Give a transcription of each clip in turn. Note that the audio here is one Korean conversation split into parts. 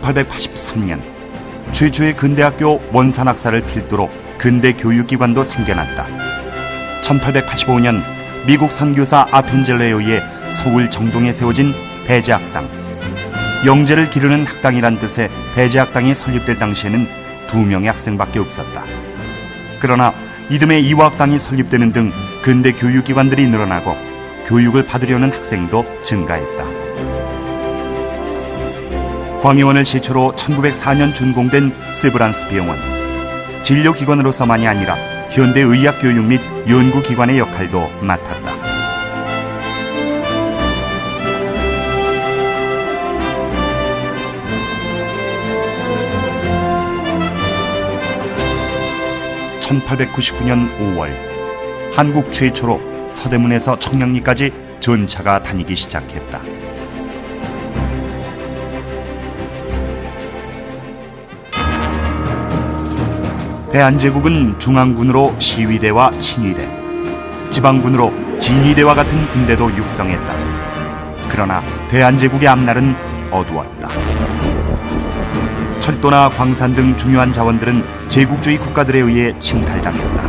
1883년 최초의 근대학교 원산학사를 필두로 근대 교육기관도 생겨났다. 1885년 미국 선교사 아펜젤러에 의해 서울 정동에 세워진 배제학당. 영재를 기르는 학당이란 뜻의 배제학당이 설립될 당시에는 2명의 학생밖에 없었다. 그러나 이듬해 이화학당이 설립되는 등 근대 교육기관들이 늘어나고 교육을 받으려는 학생도 증가했다. 광해원을 시초로 1904년 준공된 세브란스 병원. 진료기관으로서만이 아니라 현대 의학교육 및 연구기관의 역할도 맡았다. (1899년 5월) 한국 최초로 서대문에서 청량리까지 전차가 다니기 시작했다. 대한제국은 중앙군으로 시위대와 친위대, 지방군으로 진위대와 같은 군대도 육성했다. 그러나 대한제국의 앞날은 어두웠다. 철도나 광산 등 중요한 자원들은 제국주의 국가들에 의해 침탈당했다.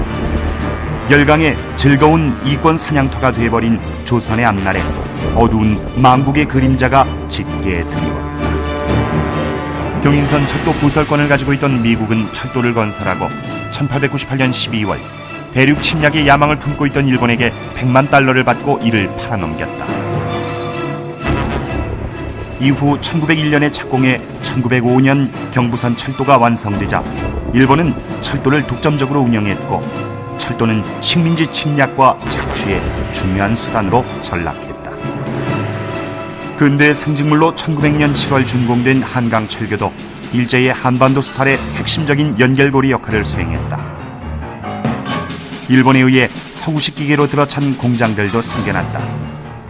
열강의 즐거운 이권 사냥터가 돼버린 조선의 앞날에 어두운 망국의 그림자가 짙게 드리웠다. 경인선 철도 부설권을 가지고 있던 미국은 철도를 건설하고 1898년 12월 대륙 침략의 야망을 품고 있던 일본에게 100만 달러를 받고 이를 팔아넘겼다. 이후 1901년에 착공해 1905년 경부선 철도가 완성되자 일본은 철도를 독점적으로 운영했고 철도는 식민지 침략과 착취의 중요한 수단으로 전락했다. 근대의 상징물로 1900년 7월 준공된 한강철교도 일제의 한반도 수탈의 핵심적인 연결고리 역할을 수행했다. 일본에 의해 서구식 기계로 들어찬 공장들도 생겨났다.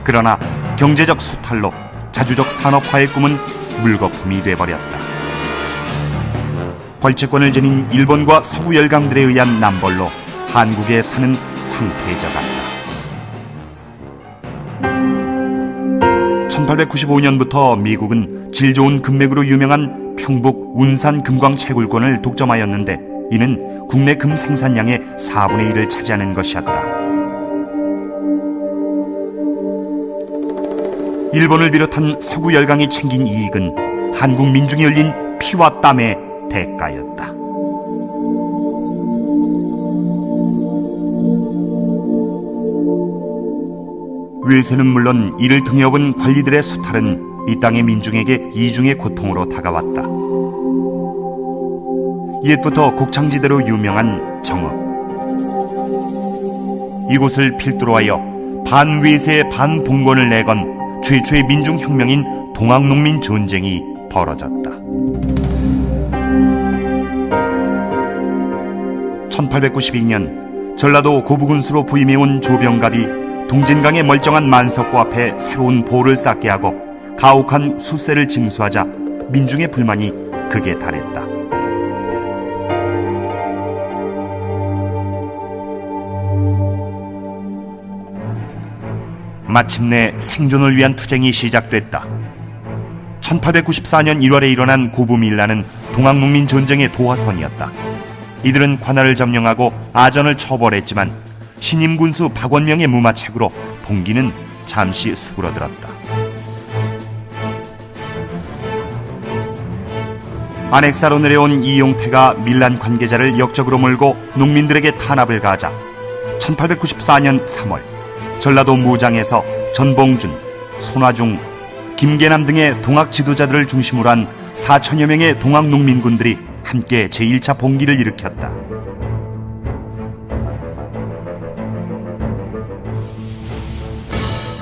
그러나 경제적 수탈로 자주적 산업화의 꿈은 물거품이 돼버렸다. 벌채권을 지닌 일본과 서구 열강들에 의한 남벌로 한국의 산은 황폐해져갔다. 1895년부터 미국은 질 좋은 금맥으로 유명한 평북 운산 금광 채굴권을 독점하였는데 이는 국내 금 생산량의 4분의 1을 차지하는 것이었다. 일본을 비롯한 서구 열강이 챙긴 이익은 한국 민중이 흘린 피와 땀의 대가였다. 외세는 물론 이를 등에 업은 관리들의 수탈은 이 땅의 민중에게 이중의 고통으로 다가왔다. 옛부터 곡창지대로 유명한 정읍. 이곳을 필두로 하여 반외세 반봉건을 내건 최초의 민중혁명인 동학농민 전쟁이 벌어졌다. 1892년 전라도 고부군수로 부임해온 조병갑이 동진강의 멀쩡한 만석고 앞에 새로운 보를 쌓게 하고 가혹한 수세를 징수하자 민중의 불만이 극에 달했다. 마침내 생존을 위한 투쟁이 시작됐다. 1894년 1월에 일어난 고부밀라는 동학농민 전쟁의 도화선이었다. 이들은 관할을 점령하고 아전을 처벌했지만 신임 군수 박원명의 무마책으로 봉기는 잠시 수그러들었다. 안핵사로 내려온 이용태가 밀란 관계자를 역적으로 몰고 농민들에게 탄압을 가하자 1894년 3월 전라도 무장에서 전봉준, 손화중, 김계남 등의 동학 지도자들을 중심으로 한 4천여 명의 동학 농민군들이 함께 제1차 봉기를 일으켰다.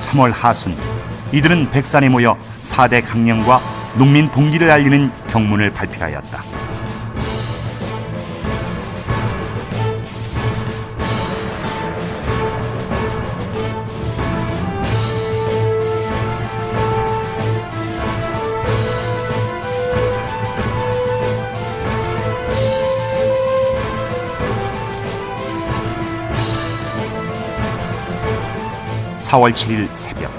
3월 하순 이들은 백산에 모여 4대 강령과 농민 봉기를 알리는 경문을 발표하였다. (4월 7일) 새벽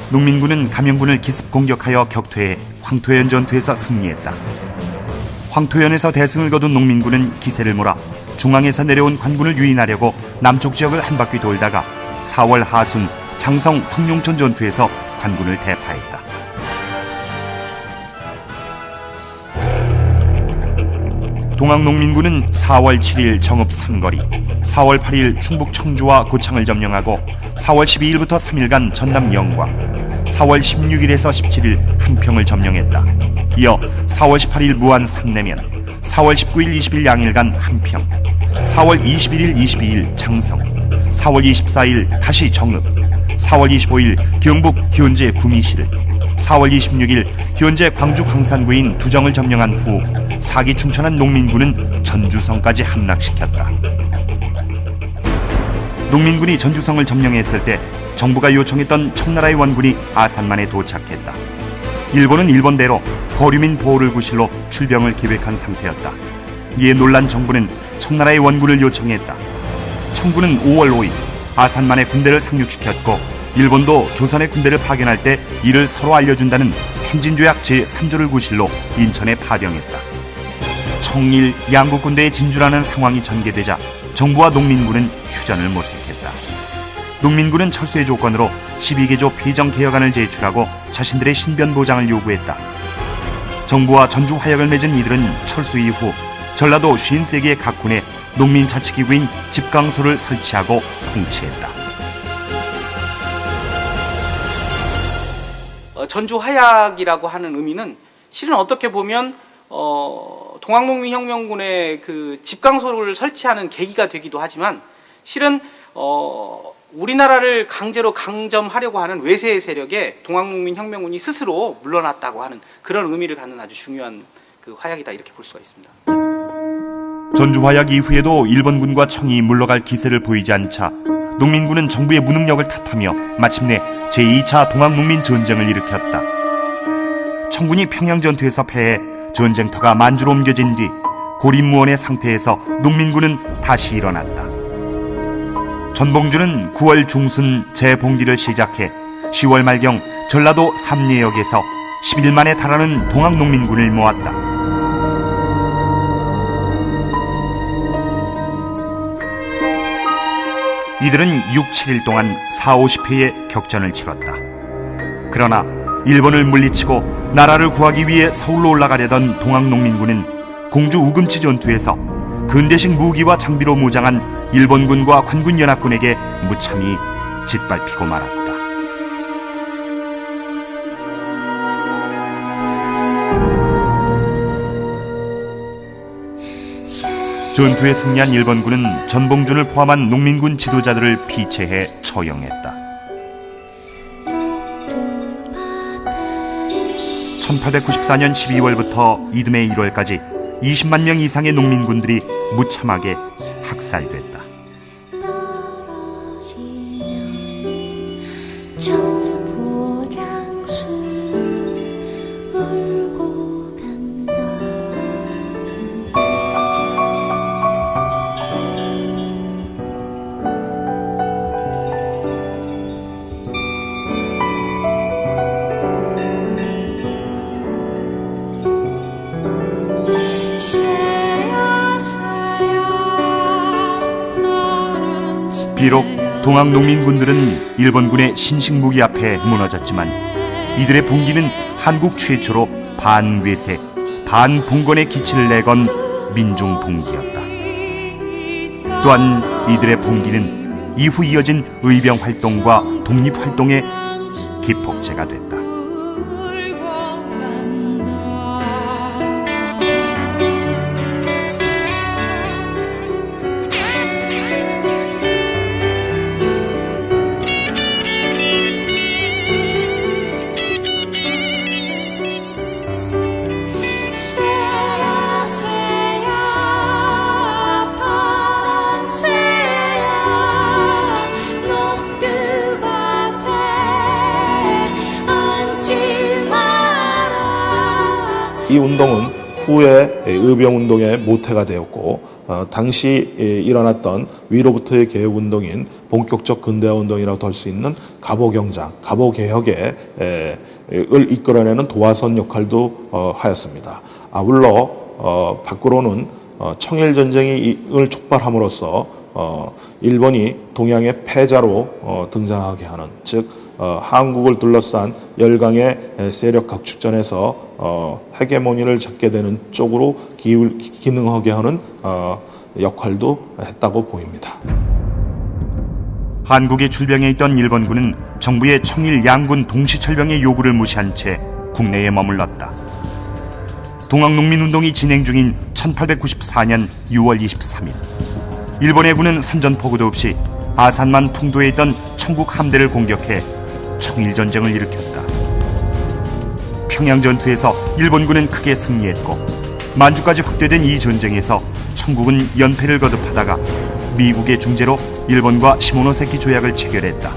농민군은 감영군을 기습 공격하여 격퇴해 황토현 전투에서 승리했다. 황토현에서 대승을 거둔 농민군은 기세를 몰아 중앙에서 내려온 관군을 유인하려고 남쪽 지역을 한 바퀴 돌다가 4월 하순 장성 황룡천 전투에서 관군을 대파했다. 동학농민군은 4월 7일 정읍 삼거리, 4월 8일 충북 청주와 고창을 점령하고 4월 12일부터 3일간 전남 영광, 4월 16일에서 17일 한평을 점령했다. 이어 4월 18일 무안 삼내면, 4월 19일 20일 양일간 한평, 4월 21일 22일 장성, 4월 24일 다시 정읍, 4월 25일 경북 현재 구미시를, 4월 26일 현재 광주 광산구인 두정을 점령한 후 사기 충천한 농민군은 전주성까지 함락시켰다. 농민군이 전주성을 점령했을 때 정부가 요청했던 청나라의 원군이 아산만에 도착했다. 일본은 일본대로 거류민 보호를 구실로 출병을 계획한 상태였다. 이에 놀란 정부는 청나라의 원군을 요청했다. 청군은 5월 5일 아산만에 군대를 상륙시켰고 일본도 조선의 군대를 파견할 때 이를 서로 알려준다는 텐진조약 제3조를 구실로 인천에 파병했다. 청일 양국 군대의 진주라는 상황이 전개되자 정부와 농민군은 휴전을 모색했다. 농민군은 철수의 조건으로 12개조 폐정개혁안을 제출하고 자신들의 신변 보장을 요구했다. 정부와 전주 화약을 맺은 이들은 철수 이후 전라도 53개의 각 군에 농민자치기구인 집강소를 설치하고 통치했다. 전주 화약이라고 하는 의미는 실은 어떻게 보면 동학농민혁명군의 그 집강소를 설치하는 계기가 되기도 하지만 실은 우리나라를 강제로 강점하려고 하는 외세 세력에 동학농민혁명군이 스스로 물러났다고 하는 그런 의미를 갖는 아주 중요한 그 화약이다 이렇게 볼 수가 있습니다. 전주 화약 이후에도 일본군과 청이 물러갈 기세를 보이지 않자 농민군은 정부의 무능력을 탓하며 마침내 제2차 동학농민 전쟁을 일으켰다. 청군이 평양전투에서 패해 전쟁터가 만주로 옮겨진 뒤 고립무원의 상태에서 농민군은 다시 일어났다. 전봉준은 9월 중순 재봉기를 시작해 10월 말경 전라도 삼례역에서 10일 만에 달하는 동학농민군을 모았다. 이들은 6, 7일 동안 4, 50회의 격전을 치렀다. 그러나 일본을 물리치고 나라를 구하기 위해 서울로 올라가려던 동학농민군은 공주 우금치 전투에서 근대식 무기와 장비로 무장한 일본군과 관군연합군에게 무참히 짓밟히고 말았다. 전투에 승리한 일본군은 전봉준을 포함한 농민군 지도자들을 피체해 처형했다. 1894년 12월부터 이듬해 1월까지 20만 명 이상의 농민군들이 무참하게 학살됐다. 비록 동학농민군들은 일본군의 신식무기 앞에 무너졌지만 이들의 봉기는 한국 최초로 반외세, 반봉건의 기치를 내건 민중봉기였다. 또한 이들의 봉기는 이후 이어진 의병활동과 독립활동의 기폭제가 됐다. 이 운동은 후에 의병운동의 모태가 되었고 당시 일어났던 위로부터의 개혁운동인 본격적 근대화운동이라고 할 수 있는 갑오경장, 갑오개혁을 이끌어내는 도화선 역할도 하였습니다. 아울러 밖으로는 청일전쟁을 촉발함으로써 일본이 동양의 패자로 등장하게 하는, 즉 한국을 둘러싼 열강의 세력 각축전에서 헤게모니를 잡게 되는 쪽으로 기능하게 하는 역할도 했다고 보입니다. 한국에 출병해 있던 일본군은 정부의 청일 양군 동시철병의 요구를 무시한 채 국내에 머물렀다. 동학농민운동이 진행 중인 1894년 6월 23일 일본 해군은 선전포고도 없이 아산만 풍도에 있던 청국 함대를 공격해 청일전쟁을 일으켰다. 평양전투에서 일본군은 크게 승리했고 만주까지 확대된 이 전쟁에서 청국은 연패를 거듭하다가 미국의 중재로 일본과 시모노세키 조약을 체결했다.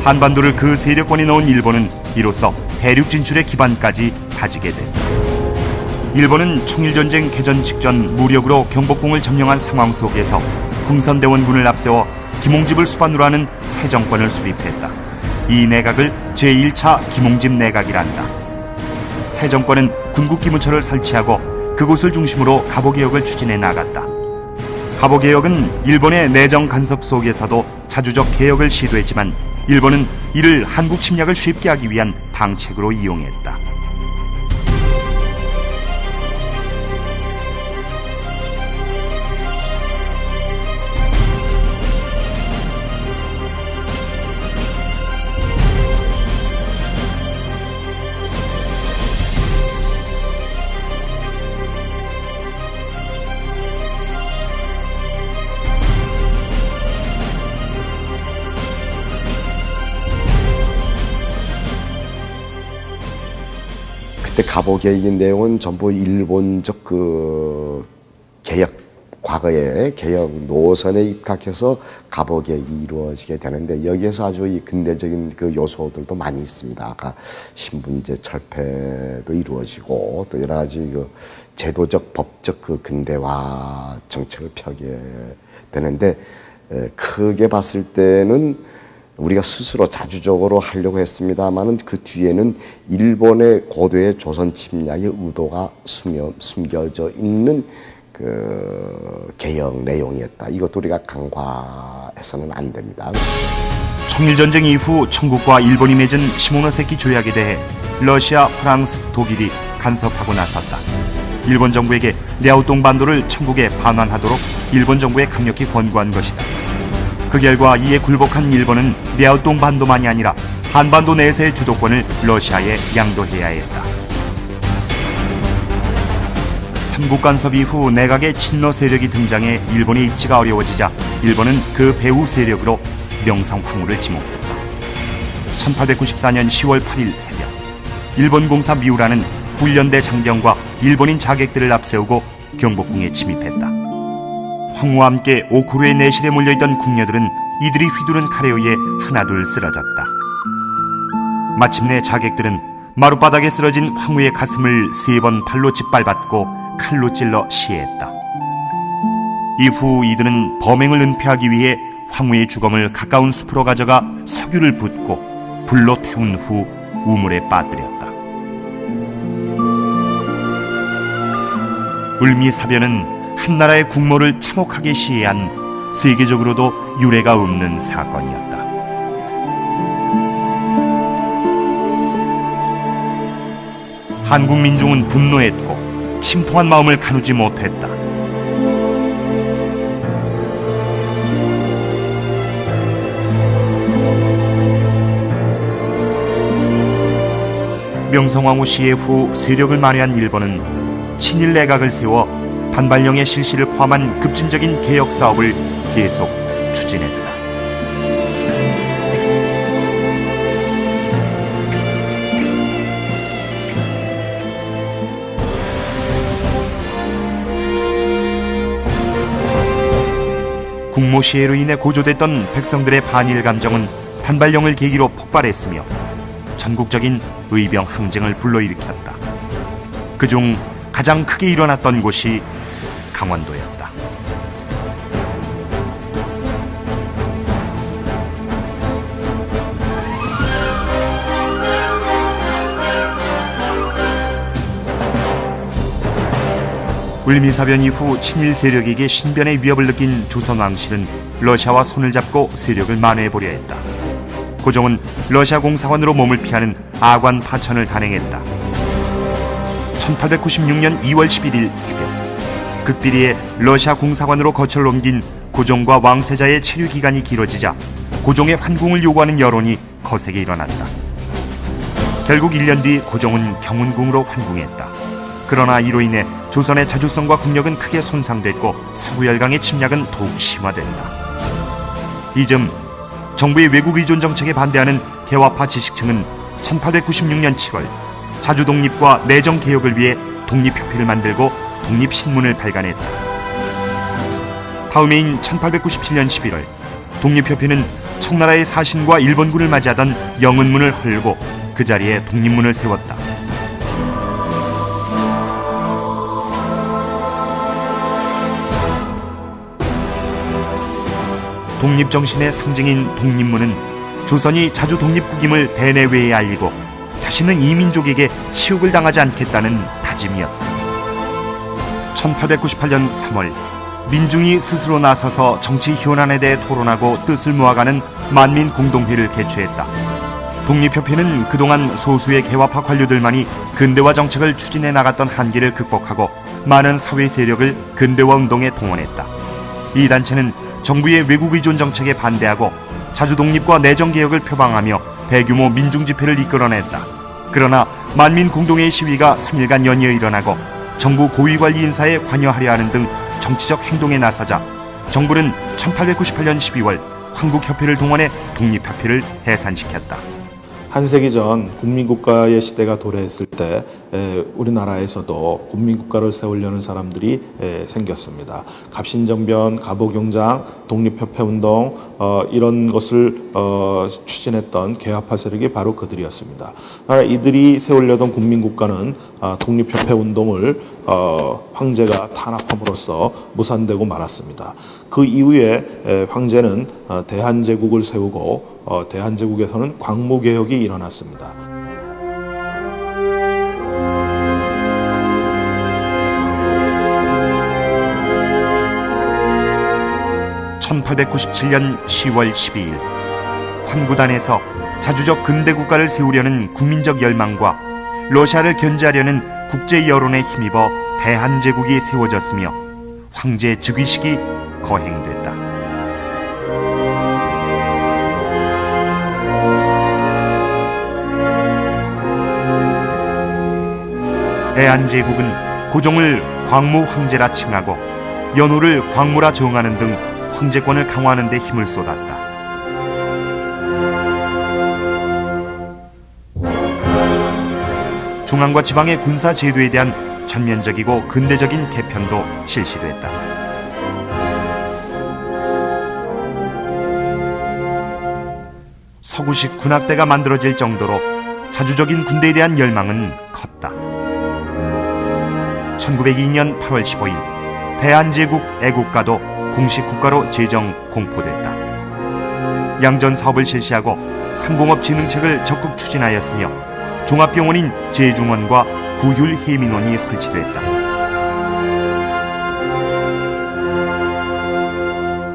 한반도를 그 세력권에 넣은 일본은 이로써 대륙 진출의 기반까지 다지게 됐다. 일본은 청일전쟁 개전 직전 무력으로 경복궁을 점령한 상황 속에서 흥선대원군을 앞세워 김홍집을 수반으로 하는 새 정권을 수립했다. 이 내각을 제1차 김홍집 내각이란다. 새 정권은 군국기무처를 설치하고 그곳을 중심으로 갑오개혁을 추진해 나갔다. 갑오개혁은 일본의 내정 간섭 속에서도 자주적 개혁을 시도했지만 일본은 이를 한국 침략을 쉽게 하기 위한 방책으로 이용했다. 갑오개혁의 내용은 전부 일본적 개혁, 과거의 개혁 노선에 입각해서 갑오개혁이 이루어지게 되는데 여기에서 아주 이 근대적인 요소들도 많이 있습니다. 아까 신분제 철폐도 이루어지고 또 여러 가지 제도적, 법적 근대화 정책을 펴게 되는데 크게 봤을 때는 우리가 스스로 자주적으로 하려고 했습니다만은 그 뒤에는 일본의 고도의 조선 침략의 의도가 숨겨져 있는 개혁 내용이었다. 이것도 우리가 간과해서는 안 됩니다. 청일전쟁 이후 청국과 일본이 맺은 시모노세키 조약에 대해 러시아, 프랑스, 독일이 간섭하고 나섰다. 일본 정부에게 랴오동 반도를 청국에 반환하도록 일본 정부에 강력히 권고한 것이다. 그 결과 이에 굴복한 일본은 랴오동 반도만이 아니라 한반도 내세의 주도권을 러시아에 양도해야 했다. 삼국 간섭 이후 내각의 친러 세력이 등장해 일본의 입지가 어려워지자 일본은 그 배후 세력으로 명성황후를 지목했다. 1894년 10월 8일 새벽 일본 공사 미우라는 훈련대 장병과 일본인 자객들을 앞세우고 경복궁에 침입했다. 황후와 함께 오코루의 내실에 몰려있던 궁녀들은 이들이 휘두른 칼에 의해 하나둘 쓰러졌다. 마침내 자객들은 마룻바닥에 쓰러진 황후의 가슴을 3번 발로 짓밟았고 칼로 찔러 시해했다. 이후 이들은 범행을 은폐하기 위해 황후의 주검을 가까운 숲으로 가져가 석유를 붓고 불로 태운 후 우물에 빠뜨렸다. 을미사변은 한나라의 국모를 참혹하게 시해한 세계적으로도 유례가 없는 사건이었다. 한국 민중은 분노했고 침통한 마음을 가누지 못했다. 명성황후 시해 후 세력을 만회한 일본은 친일 내각을 세워 단발령의 실시를 포함한 급진적인 개혁 사업을 계속 추진했다. 국모 시해로 인해 고조됐던 백성들의 반일 감정은 단발령을 계기로 폭발했으며 전국적인 의병 항쟁을 불러일으켰다. 그중 가장 크게 일어났던 곳이 강원도였다. 을미사변 이후 친일 세력에게 신변의 위협을 느낀 조선 왕실은 러시아와 손을 잡고 세력을 만회해보려 했다. 고종은 러시아 공사관으로 몸을 피하는 아관 파천을 단행했다. 1896년 2월 11일 새벽, 극비리에 러시아 공사관으로 거처를 옮긴 고종과 왕세자의 체류 기간이 길어지자 고종의 환궁을 요구하는 여론이 거세게 일어났다. 결국 1년 뒤 고종은 경운궁으로 환궁했다. 그러나 이로 인해 조선의 자주성과 국력은 크게 손상됐고 서구열강의 침략은 더욱 심화됐다. 이즘 정부의 외국 의존 정책에 반대하는 개화파 지식층은 1896년 7월 자주 독립과 내정 개혁을 위해 독립협회를 만들고 독립신문을 발간했다. 다음 해인 1897년 11월 독립협회는 청나라의 사신과 일본군을 맞이하던 영은문을 헐고 그 자리에 독립문을 세웠다. 독립정신의 상징인 독립문은 조선이 자주 독립국임을 대내외에 알리고 다시는 이민족에게 치욕을 당하지 않겠다는 다짐이었다. 1898년 3월 민중이 스스로 나서서 정치 현안에 대해 토론하고 뜻을 모아가는 만민공동회를 개최했다. 독립협회는 그동안 소수의 개화파 관료들만이 근대화 정책을 추진해 나갔던 한계를 극복하고 많은 사회 세력을 근대화 운동에 동원했다. 이 단체는 정부의 외국 의존 정책에 반대하고 자주 독립과 내정 개혁을 표방하며 대규모 민중 집회를 이끌어냈다. 그러나 만민 공동회의 시위가 3일간 연이어 일어나고 정부 고위관리 인사에 관여하려 하는 등 정치적 행동에 나서자 정부는 1898년 12월 황국협회를 동원해 독립협회를 해산시켰다. 한 세기 전 국민국가의 시대가 도래했을 때 우리나라에서도 국민국가를 세우려는 사람들이 생겼습니다. 갑신정변, 갑오경장, 독립협회운동 이런 것을 추진했던 개화파 세력이 바로 그들이었습니다. 이들이 세우려던 국민국가는 독립협회운동을 황제가 탄압함으로써 무산되고 말았습니다. 그 이후에 황제는 대한제국을 세우고 대한제국에서는 광무개혁이 일어났습니다. (1897년 10월 12일) 환구단에서 자주적 근대국가를 세우려는 국민적 열망과 러시아를 견제하려는 국제 여론에 힘입어 대한제국이 세워졌으며 황제 즉위식이 거행됐다. 대한제국은 고종을 광무 황제라 칭하고 연호를 광무라 정하는 등 황제권을 강화하는 데 힘을 쏟았다. 중앙과 지방의 군사 제도에 대한 전면적이고 근대적인 개편도 실시됐다. 서구식 군악대가 만들어질 정도로 자주적인 군대에 대한 열망은 컸다. 1902년 8월 15일 대한제국 애국가도 공식 국가로 제정 공포됐다. 양전 사업을 실시하고 상공업 진흥책을 적극 추진하였으며 종합병원인 제중원과 구휼해민원이 설치됐다.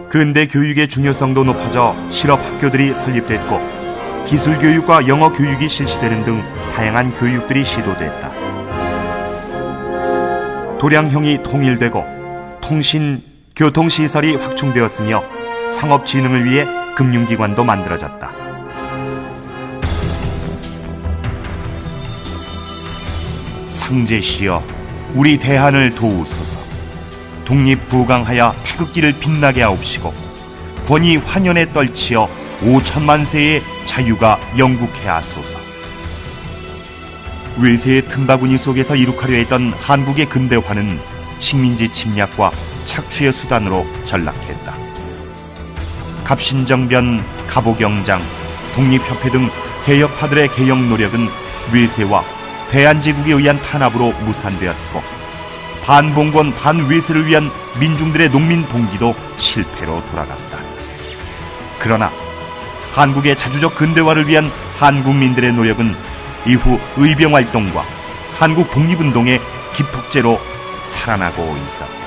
근대 교육의 중요성도 높아져 실업학교들이 설립됐고 기술교육과 영어교육이 실시되는 등 다양한 교육들이 시도됐다. 도량형이 통일되고 통신, 교통시설이 확충되었으며 상업진흥을 위해 금융기관도 만들어졌다. 상제시여 우리 대한을 도우소서. 독립부강하여 태극기를 빛나게 하옵시고 권위 환연에 떨치어 5천만 세의 자유가 영국해 하소서. 외세의 틈바구니 속에서 이룩하려 했던 한국의 근대화는 식민지 침략과 착취의 수단으로 전락했다. 갑신정변, 갑오경장, 독립협회 등 개혁파들의 개혁 노력은 외세와 대한제국에 의한 탄압으로 무산되었고 반봉건 반외세를 위한 민중들의 농민 봉기도 실패로 돌아갔다. 그러나 한국의 자주적 근대화를 위한 한국민들의 노력은 이후 의병활동과 한국 독립운동의 기폭제로 살아나고 있었다.